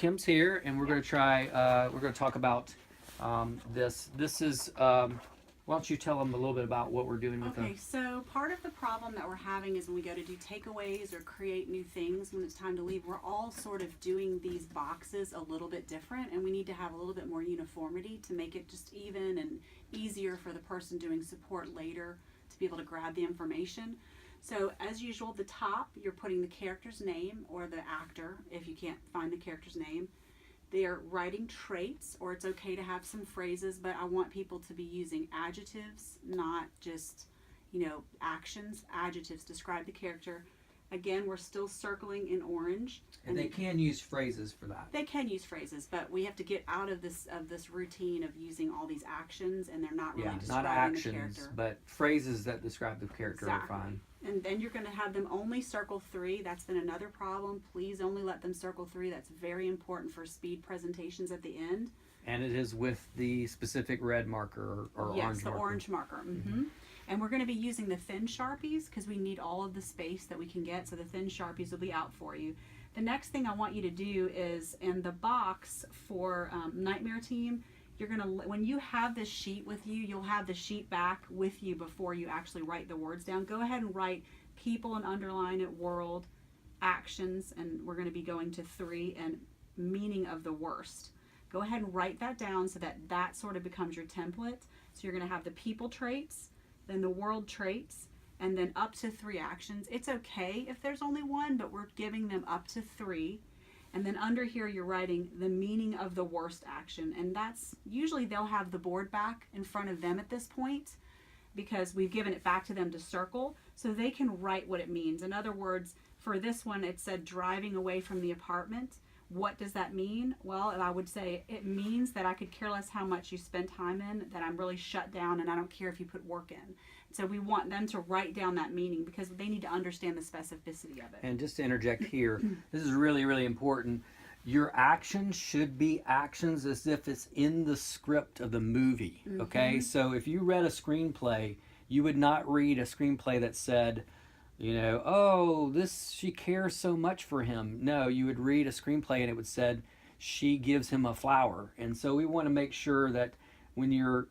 Kim's here, and we're going to try. We're going to talk about this. This is. Why don't you tell them a little bit about what we're doing with them? Okay, so part of the problem that we're having is when we go to do takeaways or create new things when it's time to leave, we're all sort of doing these boxes a little bit different, and we need to have a little bit more uniformity to make it just even and easier for the person doing support later to be able to grab the information. So as usual, at the top, you're putting the character's name or the actor if you can't find the character's name. They're writing traits, or it's okay to have some phrases, but I want people to be using adjectives, not just, actions. Adjectives describe the character. Again, we're still circling in orange. And they can use phrases for that. They can use phrases, but we have to get out of this routine of using all these actions, and they're not really describing not actions, the character. but phrases that describe the character Exactly. are fine. And then you're going to have them only circle 3. That's been another problem. Please only let them circle 3. That's very important for speed presentations at the end. And it is with the specific red marker or yes, orange the marker. orange marker. Mm-hmm. And we're going to be using the thin Sharpies because we need all of the space that we can get. So the thin Sharpies will be out for you. The next thing I want you to do is in the box for Nightmare Team, you're going to, when you have this sheet with you, you'll have the sheet back with you before you actually write the words down. Go ahead and write people and underline it, world, actions, and we're going to be going to 3, and meaning of the worst. Go ahead and write that down so that that sort of becomes your template. So you're going to have the people traits, then the world traits, and then up to 3 actions. It's okay if there's only 1, but we're giving them up to 3. And then under here, you're writing the meaning of the worst action. And that's usually they'll have the board back in front of them at this point because we've given it back to them to circle so they can write what it means. In other words, for this one, it said driving away from the apartment. What does that mean? Well, I would say it means that I could care less how much you spend time in, that I'm really shut down and I don't care if you put work in. So we want them to write down that meaning because they need to understand the specificity of it. And just to interject here, this is really, really important. Your actions should be actions as if it's in the script of the movie, okay? So if you read a screenplay, you would not read a screenplay that said, she cares so much for him. No, you would read a screenplay and it would said, she gives him a flower. And so we want to make sure that when you're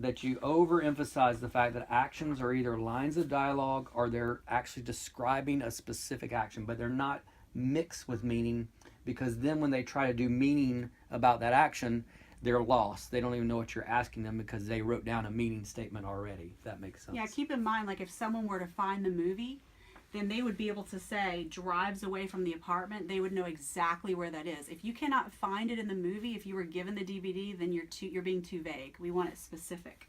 that you overemphasize the fact that actions are either lines of dialogue or they're actually describing a specific action, but they're not mixed with meaning, because then when they try to do meaning about that action, they're lost. They don't even know what you're asking them because they wrote down a meaning statement already, if that makes sense. Yeah, keep in mind, like if someone were to find the movie, then they would be able to say drives away from the apartment. They would know exactly where that is. If you cannot find it in the movie, if you were given the DVD, then you're being too vague. We want it specific.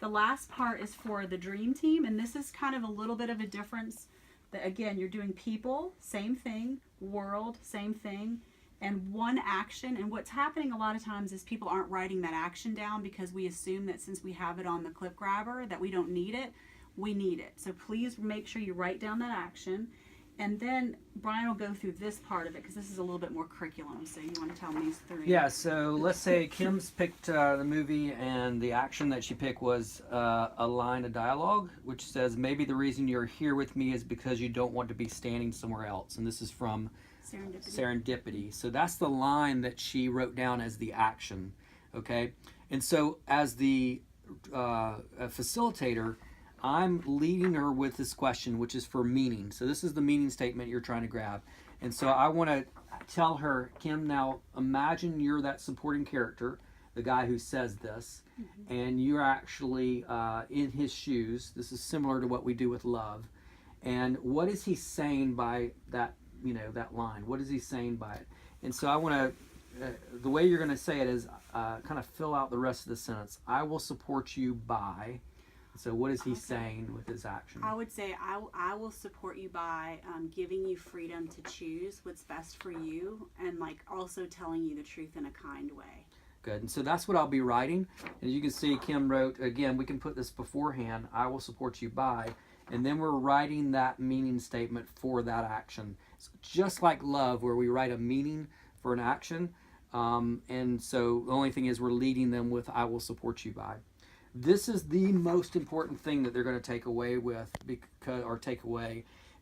The last part is for the dream team, and this is kind of a little bit of a difference. Again, you're doing people, same thing, world, same thing, and 1 action. And what's happening a lot of times is people aren't writing that action down because we assume that since we have it on the clip grabber that we don't need it. We need it. So please make sure you write down that action. And then Brian will go through this part of it because this is a little bit more curriculum. So you want to tell me through. Yeah, so let's say Kim's picked the movie and the action that she picked was a line of dialogue, which says, maybe the reason you're here with me is because you don't want to be standing somewhere else. And this is from Serendipity. So that's the line that she wrote down as the action, okay? And so as the facilitator, I'm leading her with this question, which is for meaning. So this is the meaning statement you're trying to grab. And so I want to tell her, Kim, now imagine you're that supporting character, the guy who says this, and you're actually in his shoes. This is similar to what we do with love. And what is he saying by that, that line? What is he saying by it? And so I want to, the way you're going to say it is kind of fill out the rest of the sentence. I will support you by... So what is he saying with his action? I would say I will support you by giving you freedom to choose what's best for you, and like also telling you the truth in a kind way. Good. And so that's what I'll be writing. And as you can see, Kim wrote, again, we can put this beforehand, I will support you by, and then we're writing that meaning statement for that action. It's just like love, where we write a meaning for an action. And so the only thing is we're leading them with, I will support you by. This is the most important thing that they're going to take away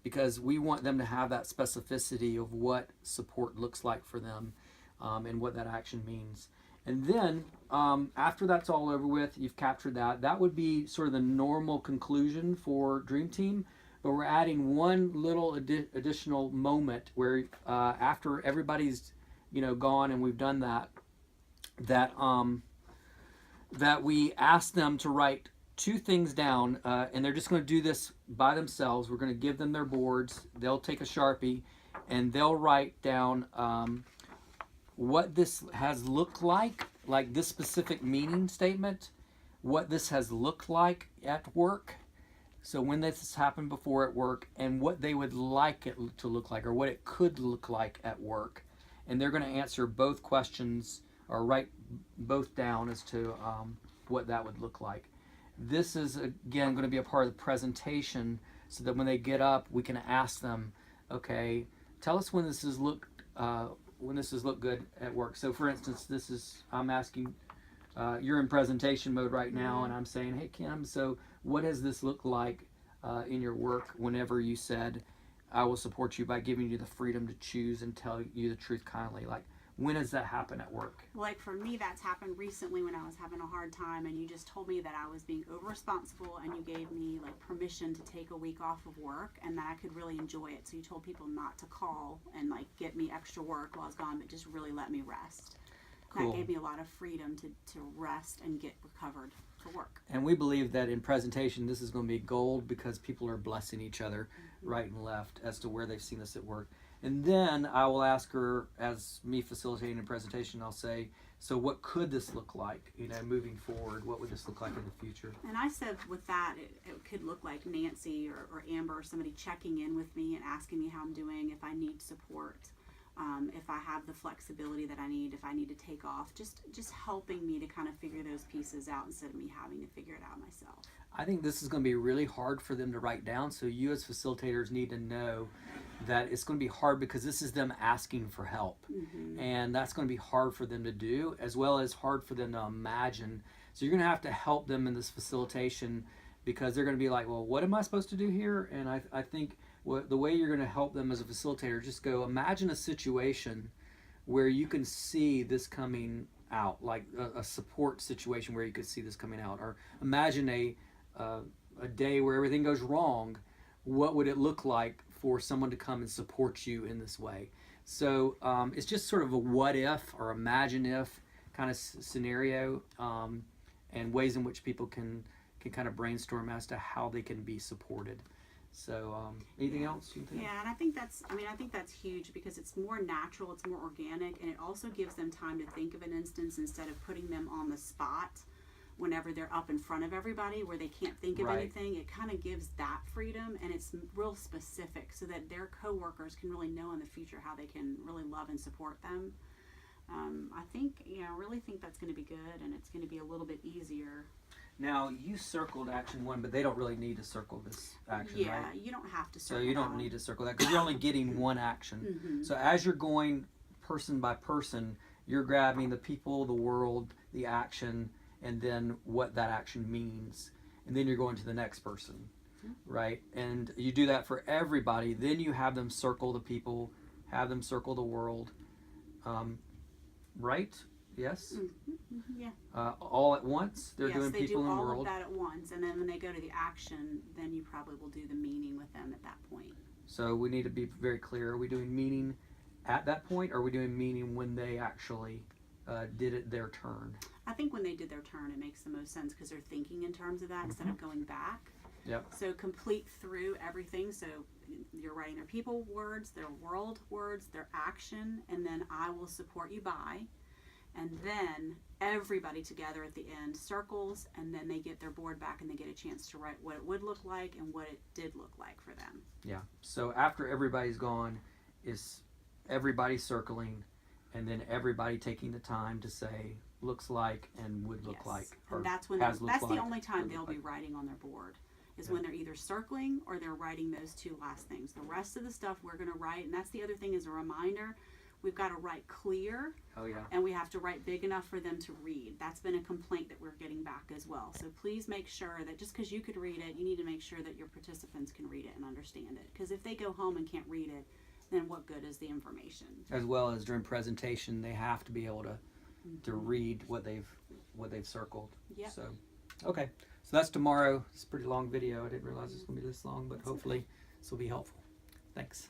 because we want them to have that specificity of what support looks like for them, and what that action means. And then after that's all over with, you've captured that. That would be sort of the normal conclusion for Dream Team. But we're adding one little additional moment where after everybody's gone and we've done that, that we ask them to write two things down, and they're just going to do this by themselves. We're going to give them their boards. They'll take a Sharpie and they'll write down what this has looked like this specific meaning statement, what this has looked like at work. So when this has happened before at work, and what they would like it to look like, or what it could look like at work. And they're going to answer both questions, or write both down as to what that would look like. This is, again, going to be a part of the presentation, so that when they get up, we can ask them, okay, tell us when this has looked good at work. So for instance, I'm asking, you're in presentation mode right now, and I'm saying, hey Kim, so what does this look like in your work whenever you said, I will support you by giving you the freedom to choose and tell you the truth kindly? Like, when does that happen at work? Like for me, that's happened recently when I was having a hard time, and you just told me that I was being over-responsible, and you gave me like permission to take a week off of work, and that I could really enjoy it. So you told people not to call and like get me extra work while I was gone, but just really let me rest. Cool. That gave me a lot of freedom to rest and get recovered for work. And we believe that in presentation, this is going to be gold, because people are blessing each other right and left as to where they've seen this at work. And then I will ask her, as me facilitating a presentation, I'll say, so what could this look like, moving forward? What would this look like in the future? And I said with that, it could look like Nancy or Amber or somebody checking in with me and asking me how I'm doing, if I need support, if I have the flexibility that I need, if I need to take off, just helping me to kind of figure those pieces out instead of me having to figure it out myself. I think this is going to be really hard for them to write down, so you as facilitators need to know that it's going to be hard, because this is them asking for help. And that's going to be hard for them to do, as well as hard for them to imagine. So you're going to have to help them in this facilitation, because they're going to be like, well, what am I supposed to do here? And I think the way you're going to help them as a facilitator, just go imagine a situation where you can see this coming out, like a support situation where you could see this coming out. Or imagine a day where everything goes wrong. What would it look like for someone to come and support you in this way? So it's just sort of a what if or imagine if kind of scenario, and ways in which people can kind of brainstorm as to how they can be supported. So anything else you think? Yeah, and I think that's huge, because it's more natural, it's more organic, and it also gives them time to think of an instance instead of putting them on the spot whenever they're up in front of everybody where they can't think of anything. It kind of gives that freedom, and it's real specific, so that their coworkers can really know in the future how they can really love and support them. I really think that's going to be good, and it's going to be a little bit easier. Now, you circled action 1, but they don't really need to circle this action, right? Yeah, you don't have to circle So you don't need to circle that, because you're only getting one action. So as you're going person by person, you're grabbing the people, the world, the action, and then what that action means. And then you're going to the next person, right? And you do that for everybody. Then you have them circle the people, have them circle the world. Right? Yes? Yeah. All at once? They're yes, doing they people do in all world. of that at once, and then when they go to the action, then you probably will do the meaning with them at that point. So we need to be very clear. Are we doing meaning at that point, or are we doing meaning when they actually did it their turn? I think when they did their turn, it makes the most sense, because they're thinking in terms of that instead of going back. Yep. So complete through everything. So you're writing their people words, their world words, their action, and then I will support you by. And then everybody together at the end circles, and then they get their board back and they get a chance to write what it would look like and what it did look like for them. Yeah. So after everybody's gone, is everybody circling, and then everybody taking the time to say looks like and would look like. And that's when that's the only time they'll be writing on their board, is when they're either circling or they're writing those two last things. The rest of the stuff we're going to write, and that's the other thing, is a reminder. we've got to write clear, Oh yeah. and we have to write big enough for them to read. That's been a complaint that we're getting back as well. So please make sure that just because you could read it, you need to make sure that your participants can read it and understand it. Because if they go home and can't read it, then what good is the information? As well as during presentation, they have to be able to read what they've circled. Yep. So, okay. So that's tomorrow. It's a pretty long video. I didn't realize it's going to be this long, but That's hopefully this will be helpful. Thanks.